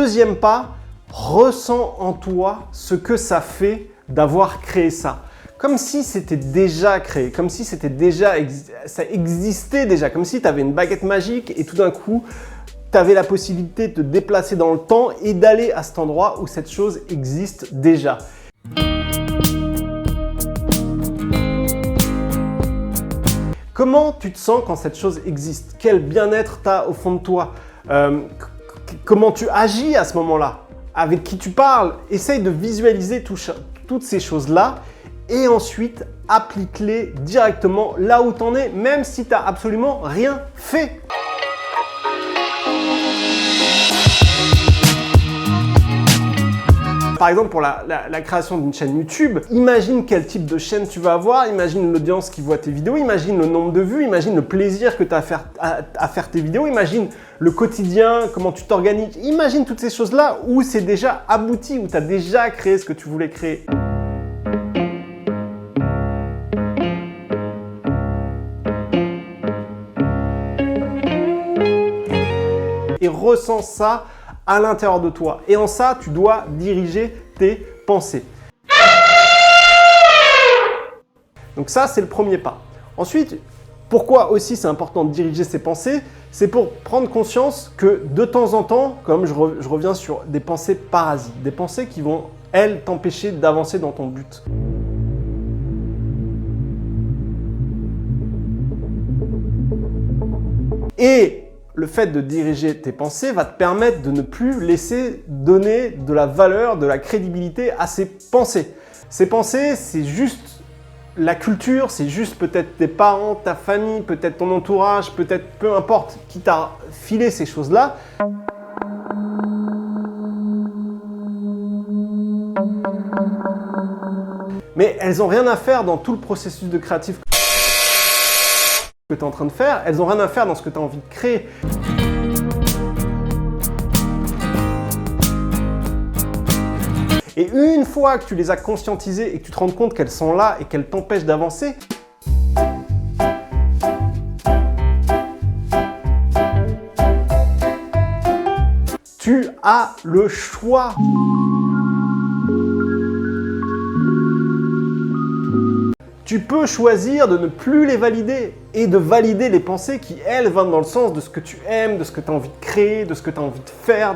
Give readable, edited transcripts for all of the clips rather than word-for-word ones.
deuxième pas, ressens en toi ce que ça fait d'avoir créé ça. Comme si c'était déjà créé, comme si ça existait déjà, comme si tu avais une baguette magique et tout d'un coup, tu avais la possibilité de te déplacer dans le temps et d'aller à cet endroit où cette chose existe déjà. Comment tu te sens quand cette chose existe? Quel bien-être tu as au fond de toi? Comment tu agis à ce moment-là? Avec qui tu parles? Essaye de visualiser toutes ces choses-là et ensuite applique-les directement là où tu en es, même si tu n'as absolument rien fait. Par exemple, pour la création d'une chaîne YouTube, imagine quel type de chaîne tu vas avoir, imagine l'audience qui voit tes vidéos, imagine le nombre de vues, imagine le plaisir que tu as à faire tes vidéos, imagine le quotidien, comment tu t'organises, imagine toutes ces choses-là où c'est déjà abouti, où tu as déjà créé ce que tu voulais créer. Et ressens ça à l'intérieur de toi. Et en ça, tu dois diriger tes pensées. Donc ça, c'est le premier pas. Ensuite, pourquoi aussi c'est important de diriger ses pensées? C'est pour prendre conscience que de temps en temps, comme je reviens sur des pensées parasites, des pensées qui vont, elles, t'empêcher d'avancer dans ton but. Et le fait de diriger tes pensées va te permettre de ne plus laisser donner de la valeur, de la crédibilité à ces pensées. Ces pensées, c'est juste la culture, c'est juste peut-être tes parents, ta famille, peut-être ton entourage, peut-être peu importe qui t'a filé ces choses-là. Mais elles n'ont rien à faire dans tout le processus de créatif que tu es en train de faire, elles n'ont rien à faire dans ce que tu as envie de créer. Et une fois que tu les as conscientisées et que tu te rends compte qu'elles sont là et qu'elles t'empêchent d'avancer, tu as le choix. Tu peux choisir de ne plus les valider et de valider les pensées qui, elles, vont dans le sens de ce que tu aimes, de ce que tu as envie de créer, de ce que tu as envie de faire,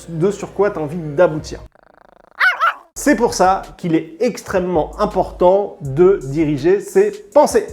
de sur quoi tu as envie d'aboutir. C'est pour ça qu'il est extrêmement important de diriger ses pensées.